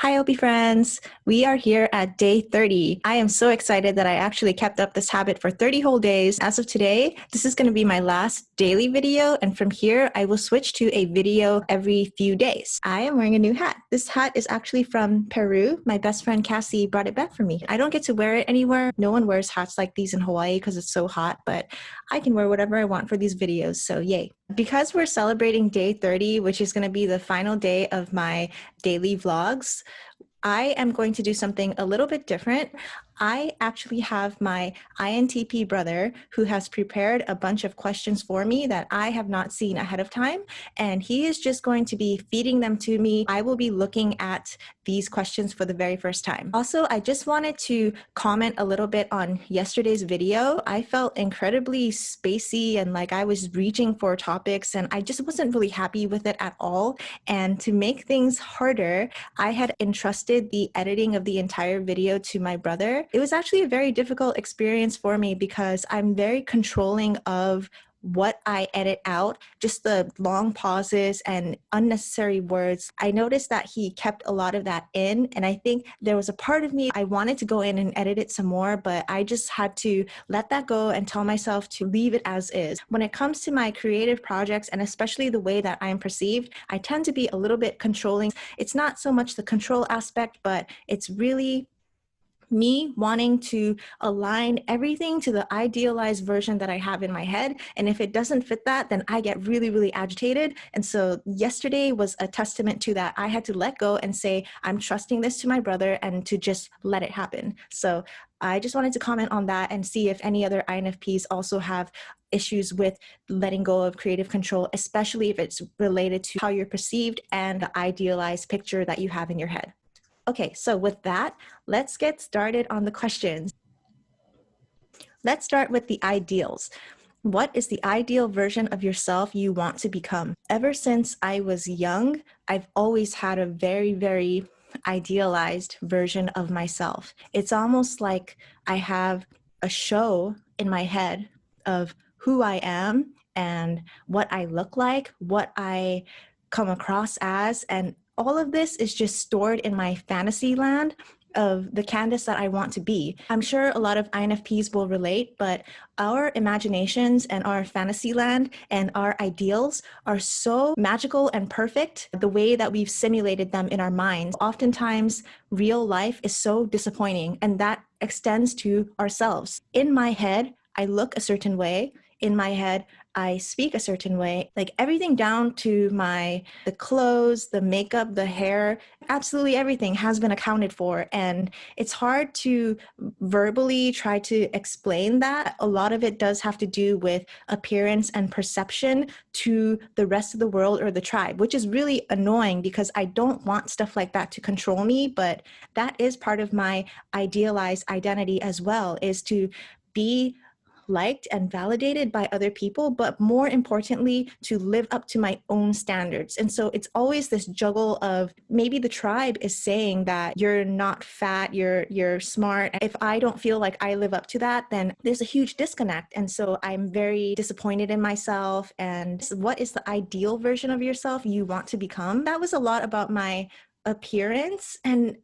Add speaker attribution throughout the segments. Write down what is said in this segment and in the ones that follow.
Speaker 1: Hi, OP friends. We are here at day 30. I am so excited that I actually kept up this habit for 30 whole days. As of today, this is going to be my last daily video, and from here, I will switch to a video every few days. I am wearing a new hat. This hat is actually from Peru. My best friend Cassie brought it back for me. I don't get to wear it anywhere. No one wears hats like these in Hawaii because it's so hot, but I can wear whatever I want for these videos, so yay. Because we're celebrating day 30, which is going to be the final day of my daily vlogs, I am going to do something a little bit different. I actually have my INTP brother who has prepared a bunch of questions for me that I have not seen ahead of time, and he is just going to be feeding them to me. I will be looking at these questions for the very first time. Also, I just wanted to comment a little bit on yesterday's video. I felt incredibly spacey and like I was reaching for topics, and I just wasn't really happy with it at all. And to make things harder, I had entrusted the editing of the entire video to my brother. It was actually a very difficult experience for me because I'm very controlling of what I edit out, just the long pauses and unnecessary words. I noticed that he kept a lot of that in, and I think there was a part of me I wanted to go in and edit it some more, but I just had to let that go and tell myself to leave it as is. When it comes to my creative projects, and especially the way that I'm perceived, I tend to be a little bit controlling. It's not so much the control aspect, but it's really me wanting to align everything to the idealized version that I have in my head. And if it doesn't fit that, then I get really, really agitated. And so yesterday was a testament to that. I had to let go and say, I'm trusting this to my brother and to just let it happen. So I just wanted to comment on that and see if any other INFPs also have issues with letting go of creative control, especially if it's related to how you're perceived and the idealized picture that you have in your head. Okay, so with that, let's get started on the questions. Let's start with the ideals. What is the ideal version of yourself you want to become? Ever since I was young, I've always had a very, very idealized version of myself. It's almost like I have a show in my head of who I am and what I look like, what I come across as, and all of this is just stored in my fantasy land of the Candace that I want to be. I'm sure a lot of INFPs will relate, but our imaginations and our fantasy land and our ideals are so magical and perfect the way that we've simulated them in our minds. Oftentimes, real life is so disappointing, and that extends to ourselves. In my head, I look a certain way. In my head, I speak a certain way, like everything down to the clothes, the makeup, the hair, absolutely everything has been accounted for. And it's hard to verbally try to explain that. A lot of it does have to do with appearance and perception to the rest of the world or the tribe, which is really annoying because I don't want stuff like that to control me. But that is part of my idealized identity as well, is to be liked and validated by other people, but more importantly, to live up to my own standards. And so it's always this juggle of maybe the tribe is saying that you're not fat, you're smart. If I don't feel like I live up to that, then there's a huge disconnect. And so I'm very disappointed in myself. And what is the ideal version of yourself you want to become? That was a lot about my appearance, and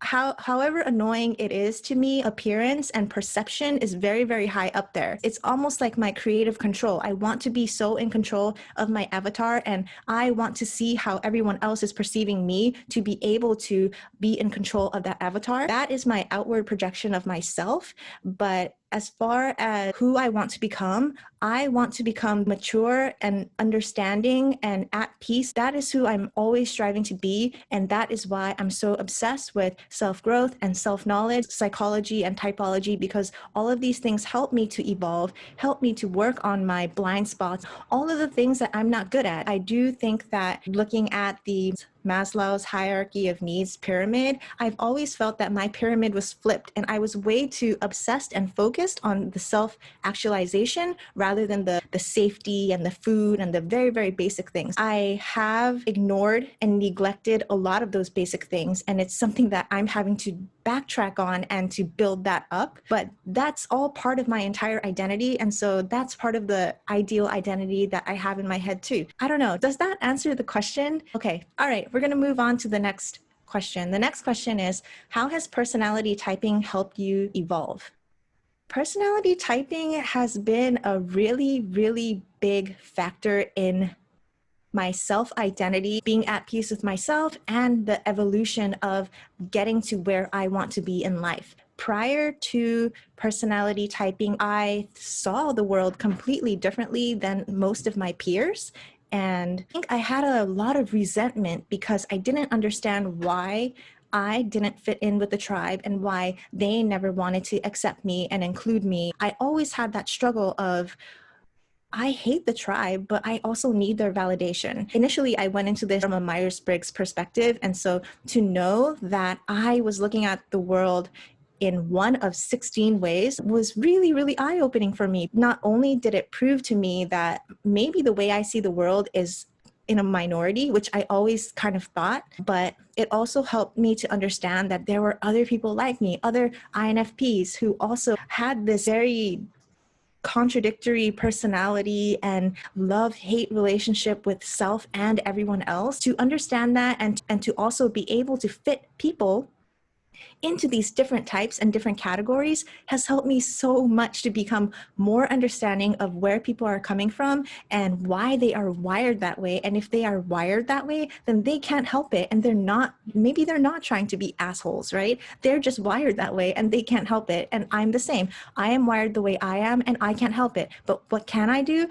Speaker 1: however annoying it is to me, appearance and perception is very, very high up there. It's almost like my creative control. I want to be so in control of my avatar, and I want to see how everyone else is perceiving me to be able to be in control of that avatar. That is my outward projection of myself. But as far as who I want to become mature and understanding and at peace. That is who I'm always striving to be. And that is why I'm so obsessed with self-growth and self-knowledge, psychology and typology, because all of these things help me to evolve, help me to work on my blind spots, all of the things that I'm not good at. I do think that looking at the Maslow's hierarchy of needs pyramid, I've always felt that my pyramid was flipped, and I was way too obsessed and focused on the self-actualization rather than the safety and the food and the very, very basic things. I have ignored and neglected a lot of those basic things, and it's something that I'm having to backtrack on and to build that up. But that's all part of my entire identity, and so that's part of the ideal identity that I have in my head too. I don't know. Does that answer the question? Okay. All right. We're going to move on to the next question. The next question is, how has personality typing helped you evolve? Personality typing has been a really, really big factor in my self-identity, being at peace with myself, and the evolution of getting to where I want to be in life. Prior to personality typing, I saw the world completely differently than most of my peers. And I think I had a lot of resentment because I didn't understand why I didn't fit in with the tribe and why they never wanted to accept me and include me. I always had that struggle of, I hate the tribe, but I also need their validation. Initially, I went into this from a Myers-Briggs perspective. And so to know that I was looking at the world in one of 16 ways was really, really eye-opening for me. Not only did it prove to me that maybe the way I see the world is in a minority, which I always kind of thought, but it also helped me to understand that there were other people like me, other INFPs who also had this very contradictory personality and love-hate relationship with self and everyone else. To understand that and to also be able to fit people into these different types and different categories has helped me so much to become more understanding of where people are coming from and why they are wired that way. And if they are wired that way, then they can't help it. And maybe they're not trying to be assholes, right? They're just wired that way and they can't help it. And I'm the same. I am wired the way I am and I can't help it. But what can I do?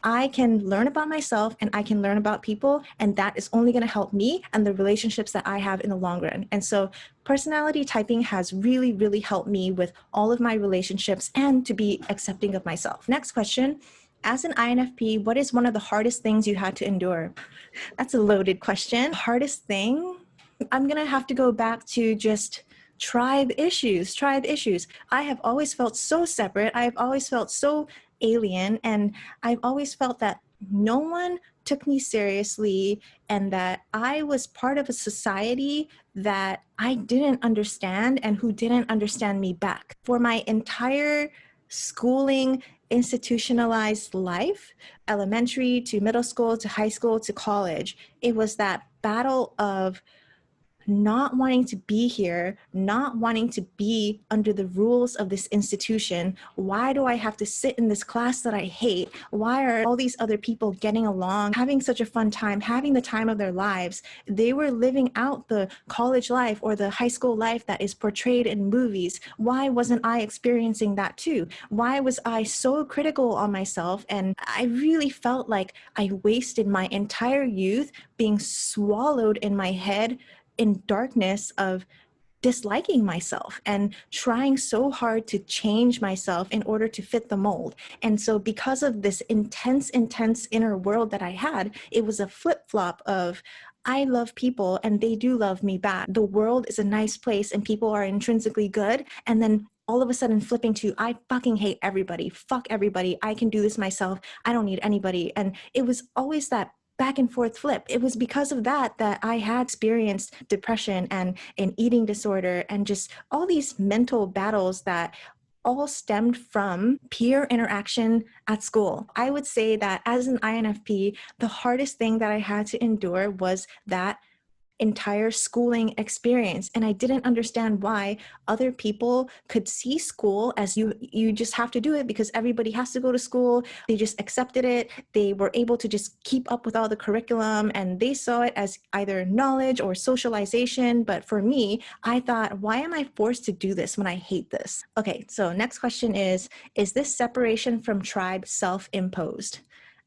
Speaker 1: I can learn about myself and I can learn about people, and that is only going to help me and the relationships that I have in the long run. And so personality typing has really, really helped me with all of my relationships and to be accepting of myself. Next question. As an INFP, what is one of the hardest things you had to endure? That's a loaded question. Hardest thing? I'm going to have to go back to just tribe issues. I have always felt so separate. I've always felt so alien, and I've always felt that no one took me seriously and that I was part of a society that I didn't understand and who didn't understand me back. For my entire schooling, institutionalized life, elementary to middle school to high school to college, it was that battle of not wanting to be here, not wanting to be under the rules of this institution. Why do I have to sit in this class that I hate? Why are all these other people getting along, having such a fun time, having the time of their lives? They were living out the college life or the high school life that is portrayed in movies. Why wasn't I experiencing that too? Why was I so critical on myself? And I really felt like I wasted my entire youth being swallowed in my head in darkness of disliking myself and trying so hard to change myself in order to fit the mold. And so because of this intense inner world that I had, it was a flip-flop of I love people and they do love me back. The world is a nice place and people are intrinsically good. And then all of a sudden flipping to, I fucking hate everybody. Fuck everybody. I can do this myself. I don't need anybody. And it was always that back and forth flip. It was because of that I had experienced depression and an eating disorder and just all these mental battles that all stemmed from peer interaction at school. I would say that as an INFP, the hardest thing that I had to endure was that entire schooling experience. And I didn't understand why other people could see school as you just have to do it because everybody has to go to school. They just accepted it. They were able to just keep up with all the curriculum and they saw it as either knowledge or socialization. But for me, I thought, why am I forced to do this when I hate this? Okay, so next question is this separation from tribe self-imposed?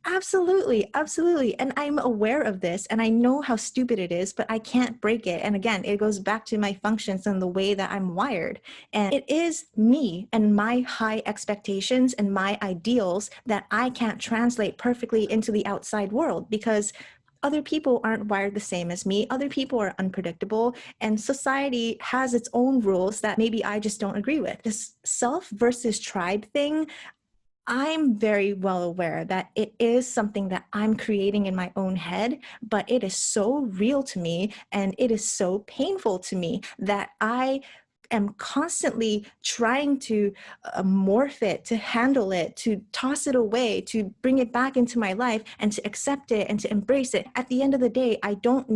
Speaker 1: Absolutely, absolutely. And I'm aware of this and I know how stupid it is, but I can't break it. And again, it goes back to my functions and the way that I'm wired. And it is me and my high expectations and my ideals that I can't translate perfectly into the outside world because other people aren't wired the same as me. Other people are unpredictable and society has its own rules that maybe I just don't agree with. This self versus tribe thing, I'm very well aware that it is something that I'm creating in my own head, but it is so real to me and it is so painful to me that I am constantly trying to morph it, to handle it, to toss it away, to bring it back into my life and to accept it and to embrace it. At the end of the day, I don't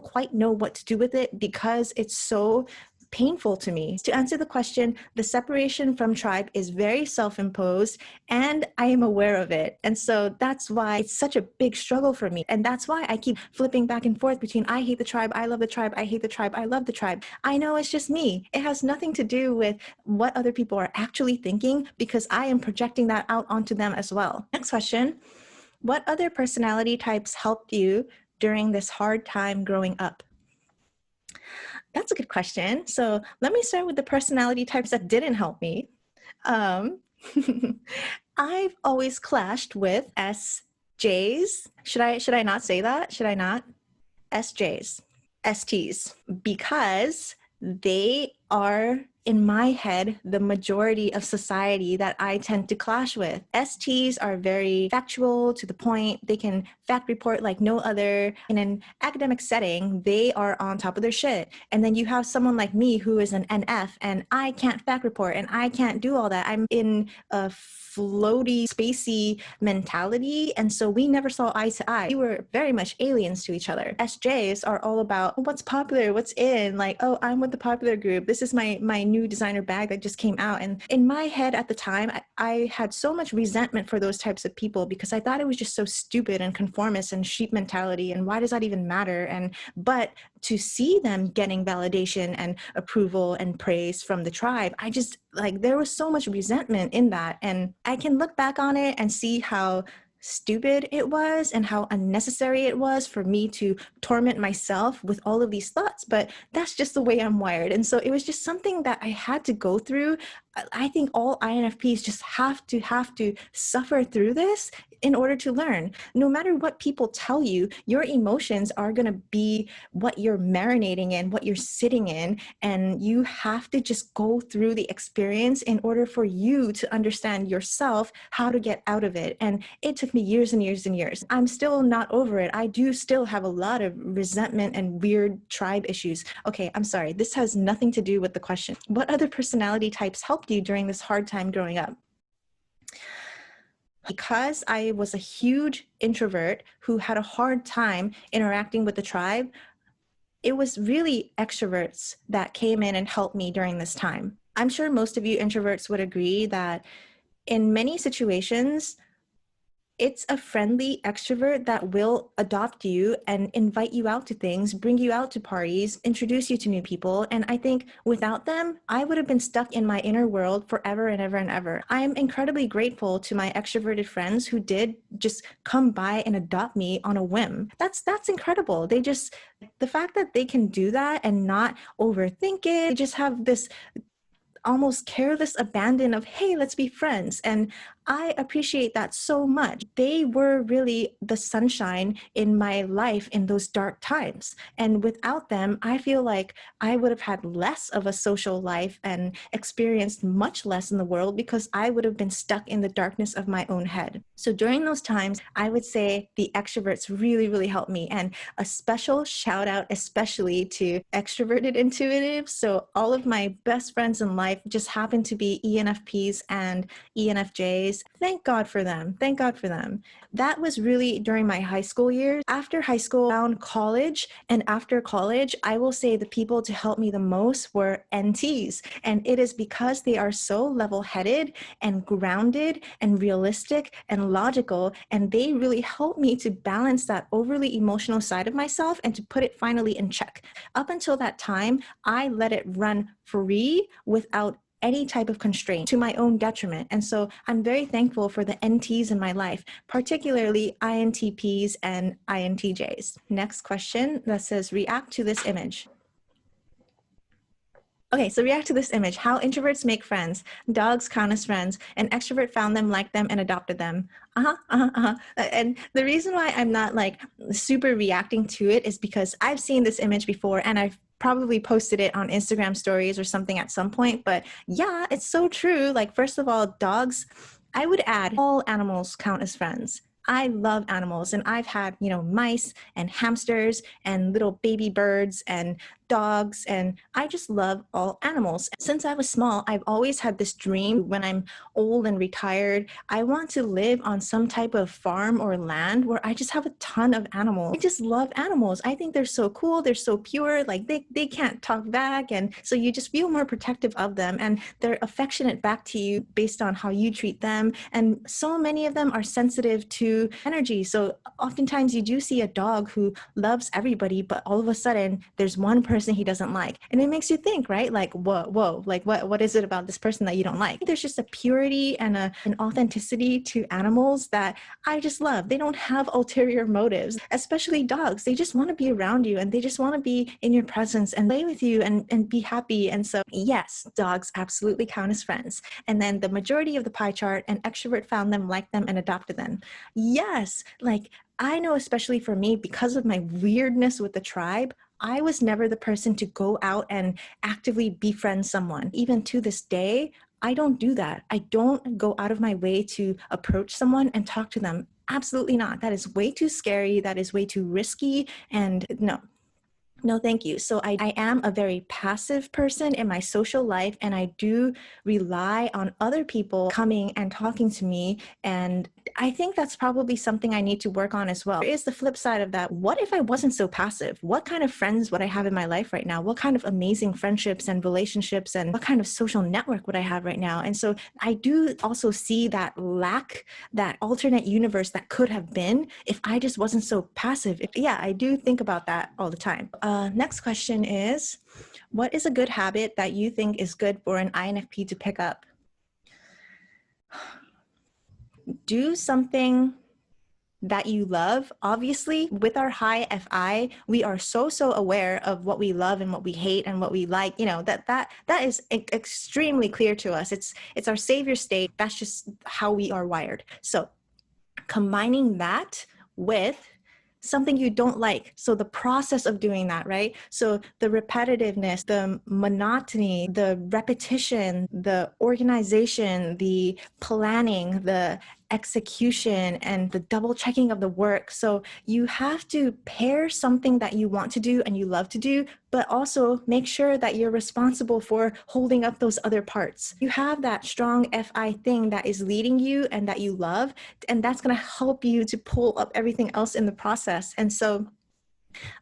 Speaker 1: quite know what to do with it because it's so painful to me. To answer the question, the separation from tribe is very self-imposed and I am aware of it. And so that's why it's such a big struggle for me. And that's why I keep flipping back and forth between I hate the tribe, I love the tribe, I hate the tribe, I love the tribe. I know it's just me. It has nothing to do with what other people are actually thinking because I am projecting that out onto them as well. Next question. What other personality types helped you during this hard time growing up? That's a good question. So let me start with the personality types that didn't help me. Um, I've always clashed with SJs. Should I not say that? Should I not? SJs, STs, because they are, in my head, the majority of society that I tend to clash with. STs are very factual, to the point. They can fact report like no other. In an academic setting, they are on top of their shit. And then you have someone like me who is an NF, and I can't fact report, and I can't do all that. I'm in a floaty, spacey mentality. And so we never saw eye to eye. We were very much aliens to each other. SJs are all about what's popular, what's in, like, oh, I'm with the popular group. This is my new designer bag that just came out. And in my head at the time, I had so much resentment for those types of people because I thought it was just so stupid and conformist and sheep mentality. And why does that even matter? But to see them getting validation and approval and praise from the tribe, I just, like, there was so much resentment in that. And I can look back on it and see how stupid it was and how unnecessary it was for me to torment myself with all of these thoughts, but that's just the way I'm wired. And so it was just something that I had to go through. I think all INFPs just have to suffer through this in order to learn. No matter what people tell you, your emotions are going to be what you're marinating in, what you're sitting in, and you have to just go through the experience in order for you to understand yourself how to get out of it. And it took me years and years and years. I'm still not over it. I do still have a lot of resentment and weird tribe issues. Okay, I'm sorry. This has nothing to do with the question. What other personality types helped you during this hard time growing up? Because I was a huge introvert who had a hard time interacting with the tribe, it was really extroverts that came in and helped me during this time. I'm sure most of you introverts would agree that in many situations, it's a friendly extrovert that will adopt you and invite you out to things, bring you out to parties, introduce you to new people. And I think without them, I would have been stuck in my inner world forever and ever and ever. I am incredibly grateful to my extroverted friends who did just come by and adopt me on a whim. That's incredible. The fact that they can do that and not overthink it, they just have this almost careless abandon of, hey, let's be friends. And I appreciate that so much. They were really the sunshine in my life in those dark times. And without them, I feel like I would have had less of a social life and experienced much less in the world because I would have been stuck in the darkness of my own head. So during those times, I would say the extroverts really, really helped me. And a special shout out, especially to extroverted intuitives. So all of my best friends in life just happen to be ENFPs and ENFJs. Thank God for them. Thank God for them. That was really during my high school years. After high school, around college, and after college, I will say the people to help me the most were NTs. And it is because they are so level-headed and grounded and realistic and logical. And they really helped me to balance that overly emotional side of myself and to put it finally in check. Up until that time, I let it run free without any type of constraint to my own detriment. And so I'm very thankful for the NTs in my life, particularly INTPs and INTJs. Next question that says, react to this image. Okay, so react to this image. How introverts make friends. Dogs count as friends. An extrovert found them, liked them, and adopted them. And the reason why I'm not like super reacting to it is because I've seen this image before and I've probably posted it on Instagram stories or something at some point. But yeah, it's so true. Like, first of all, dogs, I would add all animals count as friends. I love animals and I've had, mice and hamsters and little baby birds and dogs, and I just love all animals. Since I was small, I've always had this dream when I'm old and retired, I want to live on some type of farm or land where I just have a ton of animals. I just love animals. I think they're so cool. They're so pure. Like they can't talk back. And so you just feel more protective of them, and they're affectionate back to you based on how you treat them. And so many of them are sensitive to energy. So oftentimes you do see a dog who loves everybody, but all of a sudden there's one person he doesn't like. And it makes you think, right? Like, whoa, like what is it about this person that you don't like? There's just a purity and an authenticity to animals that I just love. They don't have ulterior motives, especially dogs. They just want to be around you, and they just want to be in your presence and play with you and be happy. And so yes, dogs absolutely count as friends. And then the majority of the pie chart, an extrovert found them, liked them, and adopted them. Yes, like I know, especially for me, because of my weirdness with the tribe, I was never the person to go out and actively befriend someone. Even to this day, I don't do that. I don't go out of my way to approach someone and talk to them. Absolutely not. That is way too scary. That is way too risky. And no, thank you. So I am a very passive person in my social life, and I do rely on other people coming and talking to me. And I think that's probably something I need to work on as well. There is the flip side of that. What if I wasn't so passive? What kind of friends would I have in my life right now? What kind of amazing friendships and relationships, and what kind of social network would I have right now? And so I do also see that lack, that alternate universe that could have been if I just wasn't so passive. Yeah, I do think about that all the time. Next question is, what is a good habit that you think is good for an INFP to pick up? Do something that you love. Obviously, with our high FI, we are so aware of what we love and what we hate and what we like. You know, that is extremely clear to us. It's our savior state. That's just how we are wired. So combining that with something you don't like. So the process of doing that, right? So the repetitiveness, the monotony, the repetition, the organization, the planning, the execution, and the double checking of the work. So you have to pair something that you want to do and you love to do, but also make sure that you're responsible for holding up those other parts. You have that strong FI thing that is leading you and that you love, and that's going to help you to pull up everything else in the process. And so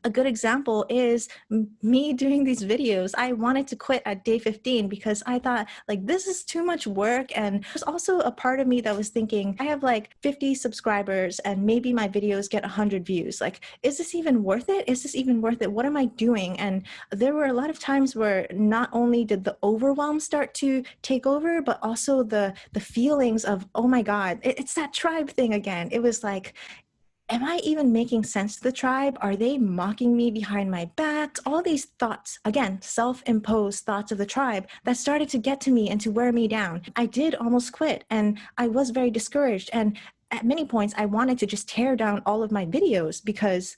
Speaker 1: a good example is me doing these videos. I wanted to quit at day 15 because I thought, like, this is too much work. And there's also a part of me that was thinking, I have like 50 subscribers and maybe my videos get 100 views. Like, is this even worth it? Is this even worth it? What am I doing? And there were a lot of times where not only did the overwhelm start to take over, but also the feelings of, oh my God, it's that tribe thing again. It was like, am I even making sense to the tribe? Are they mocking me behind my back? All these thoughts, again, self-imposed thoughts of the tribe that started to get to me and to wear me down. I did almost quit, and I was very discouraged. And at many points, I wanted to just tear down all of my videos because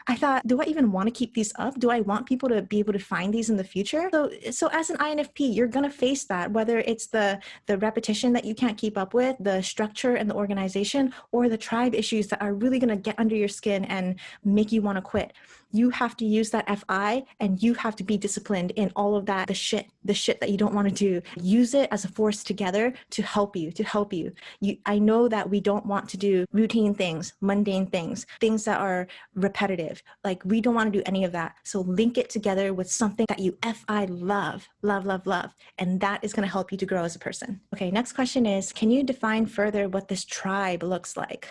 Speaker 1: I thought, do I even want to keep these up? Do I want people to be able to find these in the future? So as an INFP, you're going to face that, whether it's the repetition that you can't keep up with, the structure and the organization, or the tribe issues that are really going to get under your skin and make you want to quit. You have to use that FI, and you have to be disciplined in all of that, the shit that you don't want to do. Use it as a force together to help you. I know that we don't want to do routine things, mundane things that are repetitive. Like, we don't want to do any of that. So link it together with something that you FI love. And that is going to help you to grow as a person. Okay, next question is, can you define further what this tribe looks like?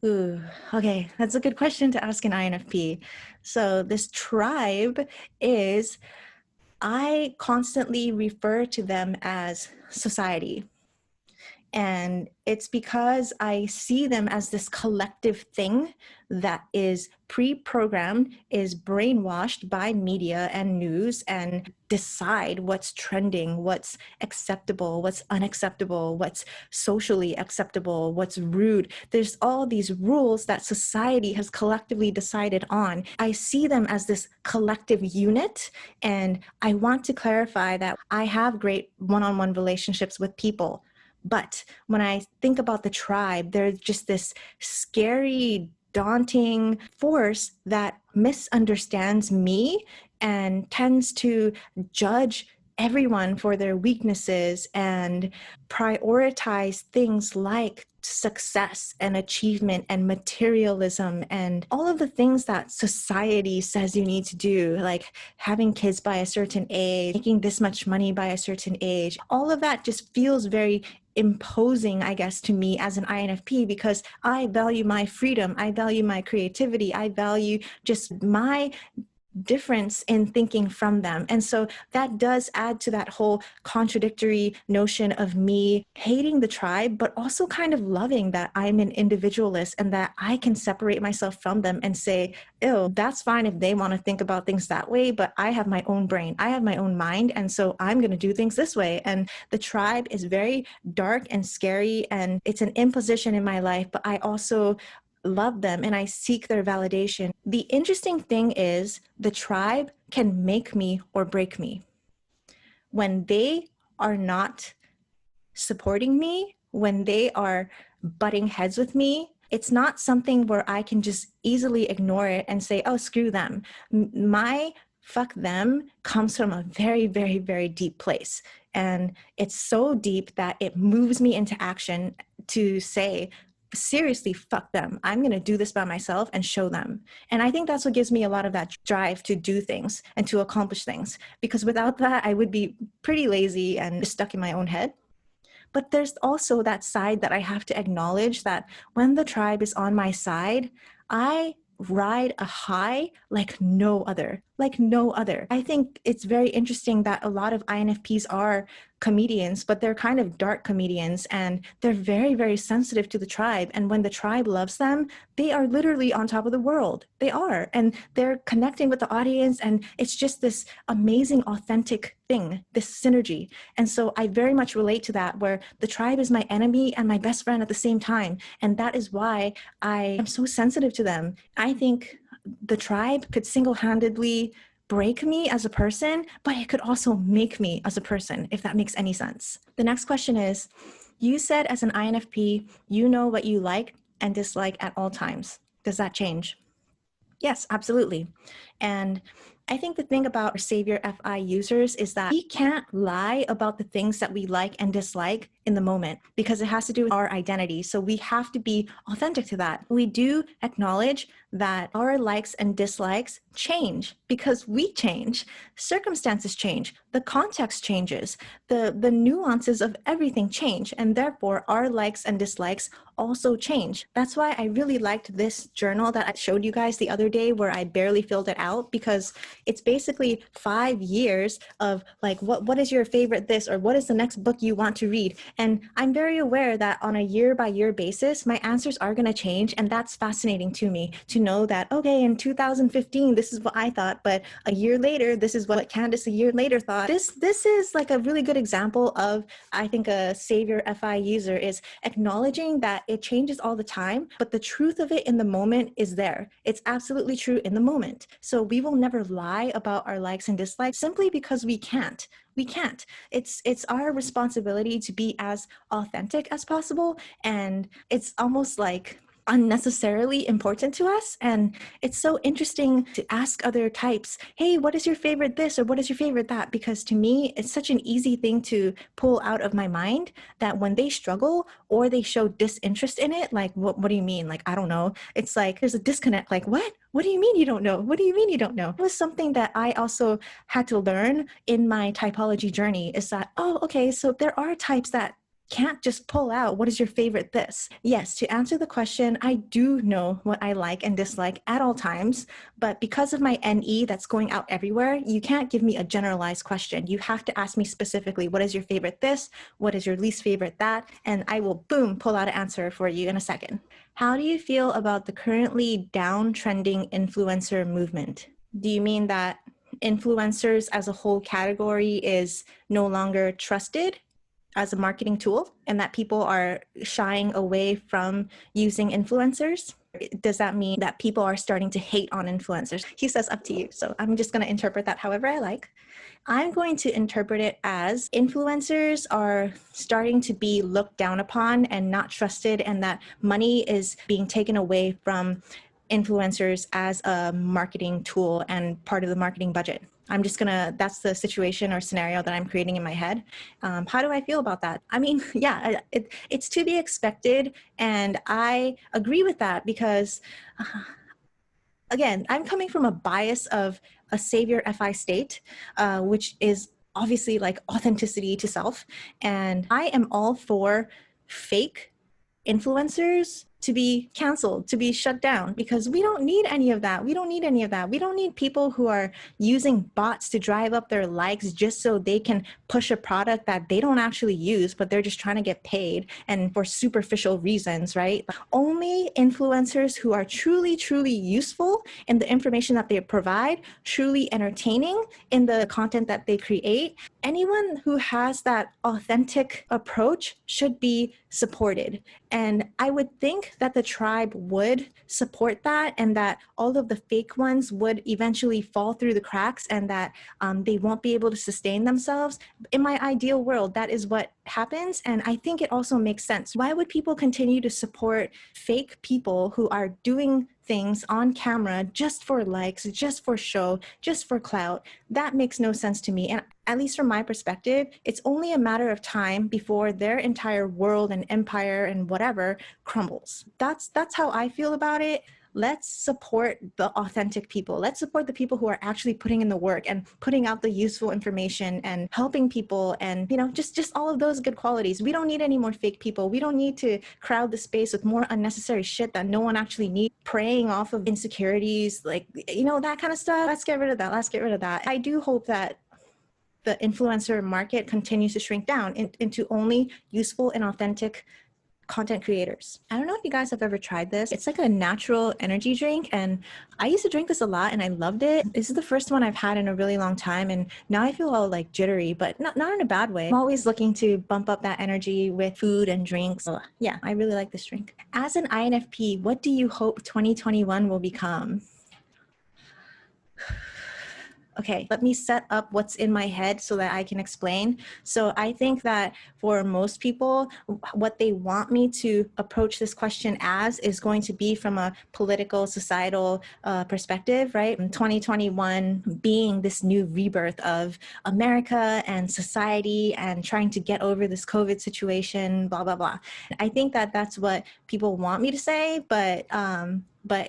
Speaker 1: Ooh, okay, that's a good question to ask an INFP. So this tribe is, I constantly refer to them as society. And it's because I see them as this collective thing that is pre-programmed, is brainwashed by media and news, and decide what's trending, what's acceptable, what's unacceptable, what's socially acceptable, what's rude. There's all these rules that society has collectively decided on. I see them as this collective unit, and I want to clarify that I have great one-on-one relationships with people. But when I think about the tribe, there's just this scary daunting force that misunderstands me and tends to judge everyone for their weaknesses and prioritize things like success and achievement and materialism and all of the things that society says you need to do, like having kids by a certain age, making this much money by a certain age. All of that just feels very imposing, I guess, to me as an INFP, because I value my freedom, I value my creativity, I value just my difference in thinking from them. And so that does add to that whole contradictory notion of me hating the tribe, but also kind of loving that I'm an individualist and that I can separate myself from them and say, ew, that's fine if they want to think about things that way, but I have my own brain, I have my own mind, and so I'm going to do things this way. And the tribe is very dark and scary, and it's an imposition in my life, but I also love them and I seek their validation. The interesting thing is the tribe can make me or break me. When they are not supporting me, when they are butting heads with me, it's not something where I can just easily ignore it and say, oh, screw them. My fuck them comes from a very, very, very deep place. And it's so deep that it moves me into action to say, seriously, fuck them. I'm going to do this by myself and show them. And I think that's what gives me a lot of that drive to do things and to accomplish things. Because without that, I would be pretty lazy and stuck in my own head. But there's also that side that I have to acknowledge, that when the tribe is on my side, I ride a high like no other, like no other. I think it's very interesting that a lot of INFPs are comedians, but they're kind of dark comedians, and they're very, very sensitive to the tribe. And when the tribe loves them, they are literally on top of the world. They are, and they're connecting with the audience, and it's just this amazing, authentic thing, this synergy. And so I very much relate to that, where the tribe is my enemy and my best friend at the same time. And that is why I am so sensitive to them. I think the tribe could single-handedly break me as a person, but it could also make me as a person, if that makes any sense. The next question is, you said as an INFP, you know what you like and dislike at all times. Does that change? Yes, absolutely. And I think the thing about our Savior FI users is that we can't lie about the things that we like and dislike in the moment, because it has to do with our identity. So we have to be authentic to that. We do acknowledge that our likes and dislikes change because we change, circumstances change, the context changes, the nuances of everything change, and therefore our likes and dislikes also change. That's why I really liked this journal that I showed you guys the other day, where I barely filled it out, because it's basically 5 years of like, what is your favorite this, or what is the next book you want to read? And I'm very aware that on a year-by-year basis, my answers are going to change. And that's fascinating to me, to know that, okay, in 2015, this is what I thought, but a year later, this is what Candace a year later thought. This is like a really good example of, I think, a Savior FI user is acknowledging that it changes all the time, but the truth of it in the moment is there. It's absolutely true in the moment. So we will never lie about our likes and dislikes simply because we can't. We can't. It's our responsibility to be as authentic as possible, and it's almost like unnecessarily important to us. And it's so interesting to ask other types, hey, what is your favorite this, or what is your favorite that? Because to me, it's such an easy thing to pull out of my mind, that when they struggle or they show disinterest in it, like, what do you mean? Like, I don't know. It's like, there's a disconnect. Like, what? What do you mean you don't know? What do you mean you don't know? It was something that I also had to learn in my typology journey, is that, oh, okay, so there are types that can't just pull out, what is your favorite this? Yes, to answer the question, I do know what I like and dislike at all times, but because of my NE that's going out everywhere, you can't give me a generalized question. You have to ask me specifically, what is your favorite this? What is your least favorite that? And I will, boom, pull out an answer for you in a second. How do you feel about the currently downtrending influencer movement? Do you mean that influencers as a whole category is no longer trusted? as a marketing tool and that people are shying away from using influencers? Does that mean that people are starting to hate on influencers? He says, up to you. So I'm just going to interpret that however I like. I'm going to interpret it as influencers are starting to be looked down upon and not trusted, and that money is being taken away from influencers as a marketing tool and part of the marketing budget. That's the situation or scenario that I'm creating in my head. How do I feel about that? I mean, yeah, it's to be expected. And I agree with that because, again, I'm coming from a bias of a savior FI state, which is obviously like authenticity to self. And I am all for fake influencers to be canceled, to be shut down, because we don't need any of that. We don't need any of that. We don't need people who are using bots to drive up their likes just so they can push a product that they don't actually use, but they're just trying to get paid and for superficial reasons, right? Only influencers who are truly, truly useful in the information that they provide, truly entertaining in the content that they create. Anyone who has that authentic approach should be supported. And I would think that the tribe would support that, and that all of the fake ones would eventually fall through the cracks, and that they won't be able to sustain themselves. In my ideal world, that is what happens. And I think it also makes sense. Why would people continue to support fake people who are doing things on camera just for likes, just for show, just for clout? That makes no sense to me. And at least from my perspective, it's only a matter of time before their entire world and empire and whatever crumbles. That's how I feel about it. Let's support the authentic people. Let's support the people who are actually putting in the work and putting out the useful information and helping people, and just all of those good qualities. We don't need any more fake people. We don't need to crowd the space with more unnecessary shit that no one actually needs, preying off of insecurities, like that kind of stuff. Let's get rid of that. Let's get rid of that. I do hope that the influencer market continues to shrink down into only useful and authentic content creators. I don't know if you guys have ever tried this. It's like a natural energy drink, and I used to drink this a lot and I loved it. This is the first one I've had in a really long time, and now I feel all like jittery, but not in a bad way. I'm always looking to bump up that energy with food and drinks. So yeah, I really like this drink. As an INFP, what do you hope 2021 will become? Okay, let me set up what's in my head so that I can explain. So I think that for most people, what they want me to approach this question as is going to be from a political, societal perspective, right? 2021 being this new rebirth of America and society and trying to get over this COVID situation, blah, blah, blah. I think that that's what people want me to say, but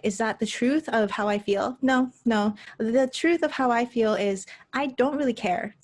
Speaker 1: is that the truth of how I feel? No. The truth of how I feel is I don't really care.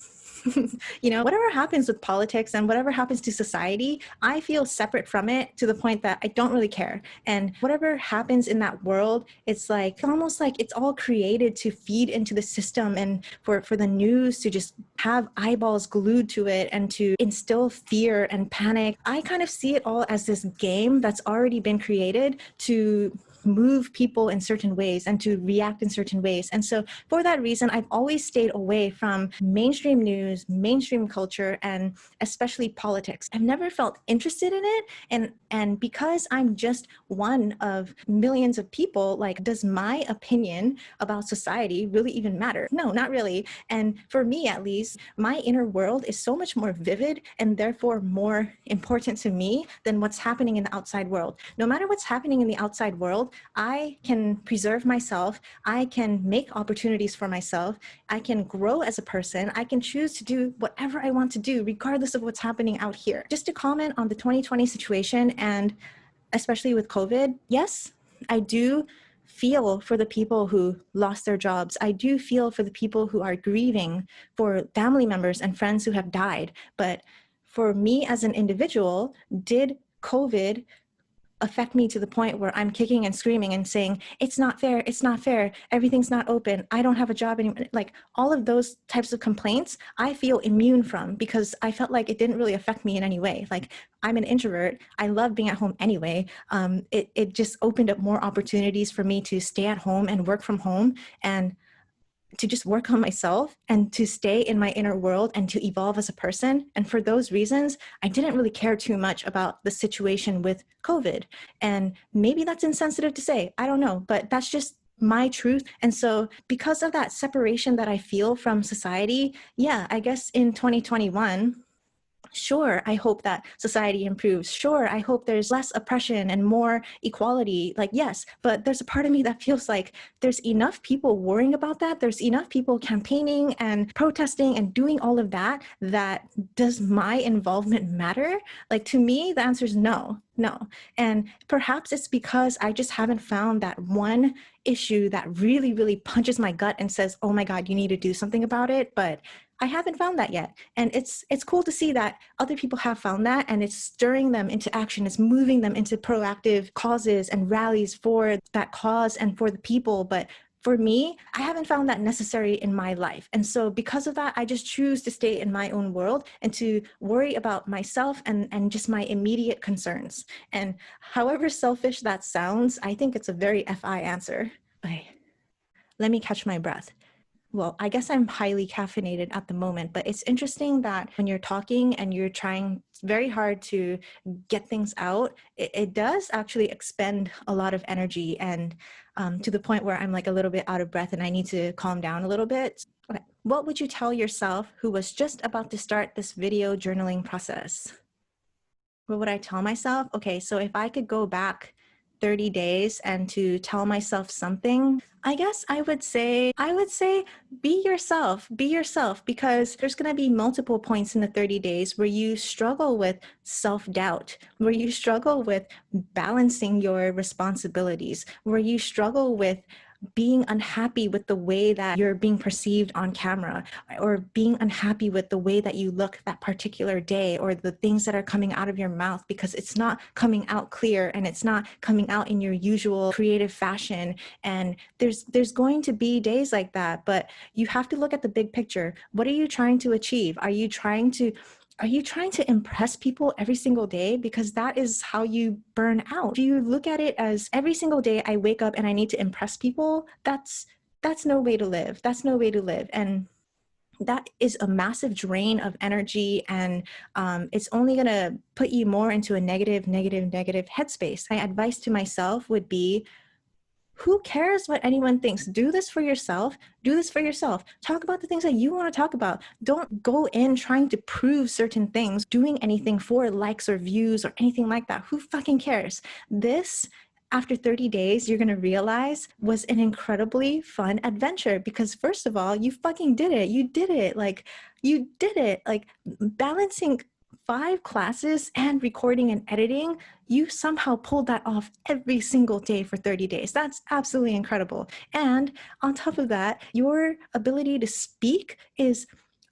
Speaker 1: Whatever happens with politics and whatever happens to society, I feel separate from it to the point that I don't really care. And whatever happens in that world, it's like almost like it's all created to feed into the system and for the news to just have eyeballs glued to it and to instill fear and panic. I kind of see it all as this game that's already been created to move people in certain ways and to react in certain ways. And so for that reason, I've always stayed away from mainstream news, mainstream culture, and especially politics. I've never felt interested in it. And because I'm just one of millions of people, like, does my opinion about society really even matter? No, not really. And for me, at least, my inner world is so much more vivid and therefore more important to me than what's happening in the outside world. No matter what's happening in the outside world, I can preserve myself. I can make opportunities for myself. I can grow as a person. I can choose to do whatever I want to do, regardless of what's happening out here. Just to comment on the 2020 situation, and especially with COVID, yes, I do feel for the people who lost their jobs. I do feel for the people who are grieving, for family members and friends who have died. But for me as an individual, did COVID affect me to the point where I'm kicking and screaming and saying, it's not fair, everything's not open, I don't have a job anymore? Like, all of those types of complaints, I feel immune from, because I felt like it didn't really affect me in any way. Like, I'm an introvert, I love being at home anyway. It just opened up more opportunities for me to stay at home and work from home. And to just work on myself and to stay in my inner world and to evolve as a person. And for those reasons, I didn't really care too much about the situation with COVID. And maybe that's insensitive to say, I don't know, but that's just my truth. And so because of that separation that I feel from society, yeah, I guess in 2021, sure, I hope that society improves. Sure, I hope there's less oppression and more equality. Like, yes, but there's a part of me that feels like there's enough people worrying about that. There's enough people campaigning and protesting and doing all of that. That does my involvement matter? Like, to me, the answer is no, no. And perhaps it's because I just haven't found that one issue that really, really punches my gut and says, oh my God, you need to do something about it. But I haven't found that yet. And it's cool to see that other people have found that, and it's stirring them into action. It's moving them into proactive causes and rallies for that cause and for the people. But for me, I haven't found that necessary in my life. And so because of that, I just choose to stay in my own world and to worry about myself and just my immediate concerns. And however selfish that sounds, I think it's a very FI answer. Okay. Let me catch my breath. Well, I guess I'm highly caffeinated at the moment, but it's interesting that when you're talking and you're trying very hard to get things out, it does actually expend a lot of energy, and to the point where I'm like a little bit out of breath and I need to calm down a little bit. Okay. What would you tell yourself who was just about to start this video journaling process? What would I tell myself? Okay, so if I could go back 30 days and to tell myself something, I guess I would say be yourself, because there's going to be multiple points in the 30 days where you struggle with self-doubt, where you struggle with balancing your responsibilities, where you struggle with being unhappy with the way that you're being perceived on camera, or being unhappy with the way that you look that particular day, or the things that are coming out of your mouth because it's not coming out clear and it's not coming out in your usual creative fashion. And there's going to be days like that, but you have to look at the big picture. What are you trying to achieve? Are you trying to impress people every single day? Because that is how you burn out. If you look at it as every single day I wake up and I need to impress people, that's no way to live. That's no way to live. And that is a massive drain of energy, and it's only going to put you more into a negative headspace. My advice to myself would be, who cares what anyone thinks? Do this for yourself. Do this for yourself. Talk about the things that you want to talk about. Don't go in trying to prove certain things, doing anything for likes or views or anything like that. Who fucking cares? This, after 30 days, you're going to realize was an incredibly fun adventure, because first of all, you fucking did it. You did it. Like, you did it. Like, balancing 5 classes and recording and editing, you somehow pulled that off every single day for 30 days. That's absolutely incredible. And on top of that, your ability to speak is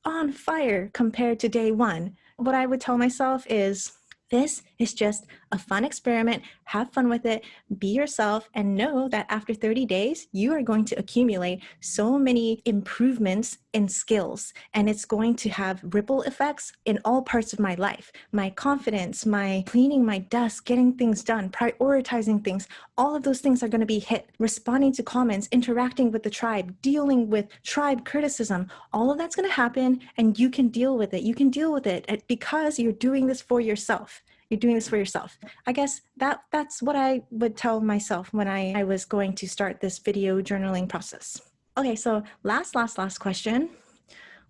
Speaker 1: on fire compared to day 1. What I would tell myself is, this is just a fun experiment. Have fun with it. Be yourself, and know that after 30 days, you are going to accumulate so many improvements in skills, and it's going to have ripple effects in all parts of my life. My confidence, my cleaning my desk, getting things done, prioritizing things, all of those things are going to be hit. Responding to comments, interacting with the tribe, dealing with tribe criticism, all of that's going to happen, and you can deal with it. You can deal with it because you're doing this for yourself. You're doing this for yourself. I guess that's what I would tell myself when I was going to start this video journaling process. Okay, so last question.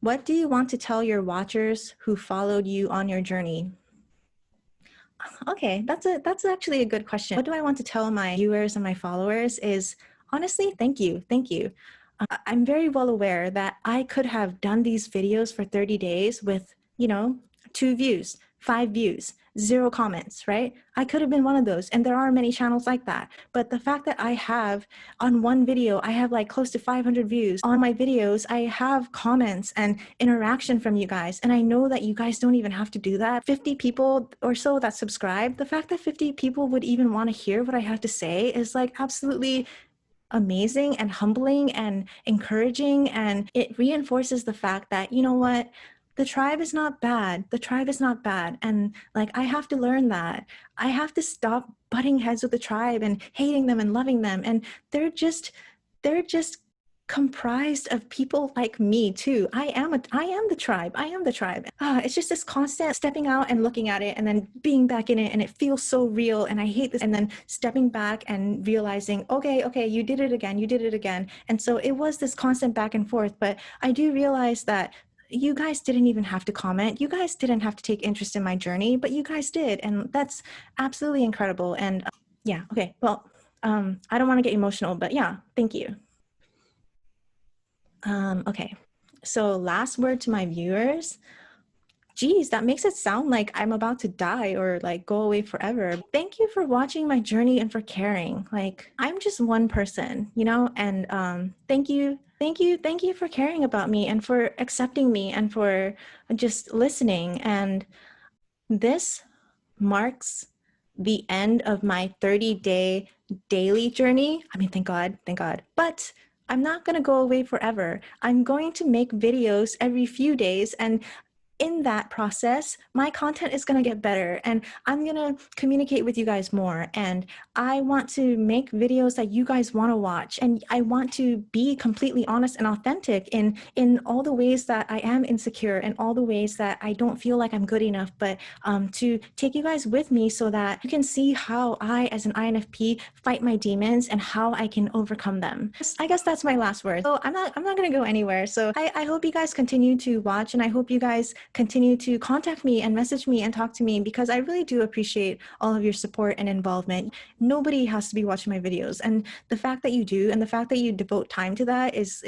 Speaker 1: What do you want to tell your watchers who followed you on your journey? Okay, that's actually a good question. What do I want to tell my viewers and my followers is, honestly, thank you. I'm very well aware that I could have done these videos for 30 days with, 2 views, 5 views, 0 comments, right? I could have been one of those, and there are many channels like that. But the fact that I have, on one video, I have like close to 500 views. On my videos, I have comments and interaction from you guys, and I know that you guys don't even have to do that. 50 people or so that subscribe, the fact that 50 people would even want to hear what I have to say is like absolutely amazing and humbling and encouraging, and it reinforces the fact that, you know what, the tribe is not bad. The tribe is not bad. And like, I have to learn that. I have to stop butting heads with the tribe and hating them and loving them. And they're just comprised of people like me too. I am the tribe. I am the tribe. It's just this constant stepping out and looking at it and then being back in it, and it feels so real, and I hate this. And then stepping back and realizing, okay, you did it again. And so it was this constant back and forth. But I do realize that you guys didn't even have to comment. You guys didn't have to take interest in my journey, but you guys did, and that's absolutely incredible. And yeah, okay, well, I don't want to get emotional, but yeah, thank you. Okay, so last word to my viewers. Geez, that makes it sound like I'm about to die or like go away forever. Thank you for watching my journey and for caring. Like, I'm just one person, you know, and thank you for caring about me and for accepting me and for just listening. And this marks the end of my 30-day daily journey. I mean, thank God. But I'm not going to go away forever. I'm going to make videos every few days, and in that process, my content is going to get better, and I'm going to communicate with you guys more, and I want to make videos that you guys want to watch, and I want to be completely honest and authentic in all the ways that I am insecure and all the ways that I don't feel like I'm good enough, but to take you guys with me so that you can see how I, as an INFP, fight my demons and how I can overcome them. I guess that's my last word. So I'm not going to go anywhere. So I hope you guys continue to watch, and I hope you guys continue to contact me and message me and talk to me, because I really do appreciate all of your support and involvement. Nobody has to be watching my videos, and the fact that you do, and the fact that you devote time to that is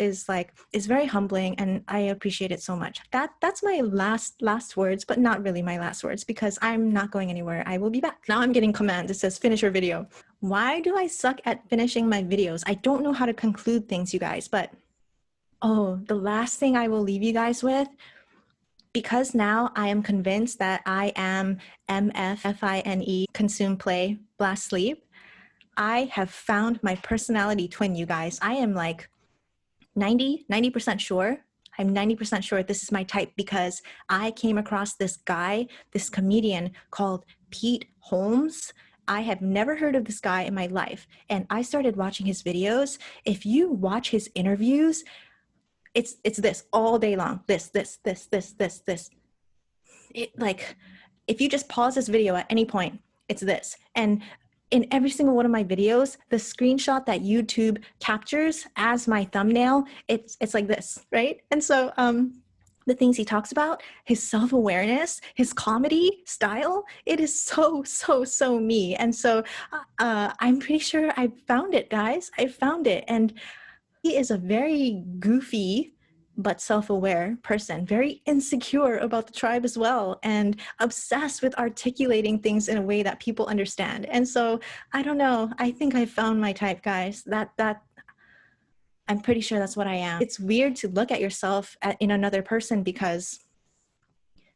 Speaker 1: very humbling, and I appreciate it so much. That's my last words, but not really my last words, because I'm not going anywhere. I will be back. Now I'm getting commands. It says finish your video. Why do I suck at finishing my videos? I don't know how to conclude things, you guys, but oh, the last thing I will leave you guys with, because now I am convinced that I am MFFINE, consume, play, blast, sleep. I have found my personality twin, you guys. I am like 90% sure. I'm 90% sure this is my type, because I came across this guy, this comedian called Pete Holmes. I have never heard of this guy in my life, and I started watching his videos. If you watch his interviews, it's this all day long. This. It, like, if you just pause this video at any point, it's this. And in every single one of my videos, the screenshot that YouTube captures as my thumbnail, it's like this, right? And so the things he talks about, his self-awareness, his comedy style, it is so me. And so I'm pretty sure I found it, guys. I found it. And he is a very goofy but self-aware person, very insecure about the tribe as well, and obsessed with articulating things in a way that people understand. And so I don't know, I think I found my type, guys. That I'm pretty sure that's what I am. It's weird to look at yourself in another person, because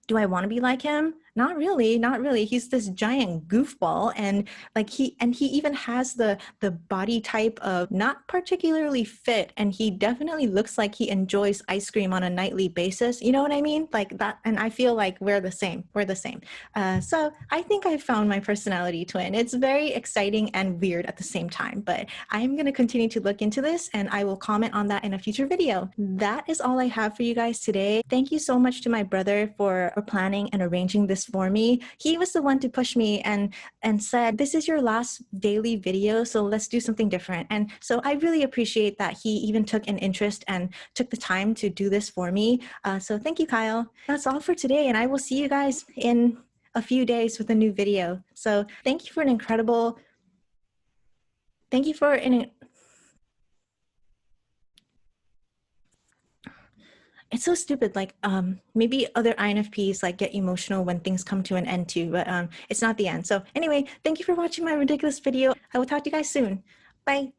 Speaker 1: do I want to be like him? Not really. He's this giant goofball, and like he even has the body type of not particularly fit, and he definitely looks like he enjoys ice cream on a nightly basis. You know what I mean? Like that, and I feel like we're the same. So I think I found my personality twin. It's very exciting and weird at the same time, but I'm going to continue to look into this, and I will comment on that in a future video. That is all I have for you guys today. Thank you so much to my brother for planning and arranging this for me. He was the one to push me and said, this is your last daily video, so let's do something different. And so I really appreciate that he even took an interest and took the time to do this for me. So thank you, Kyle. That's all for today, and I will see you guys in a few days with a new video. So thank you for an incredible, it's so stupid. Like, maybe other INFPs like get emotional when things come to an end too, but it's not the end. So anyway, thank you for watching my ridiculous video. I will talk to you guys soon. Bye.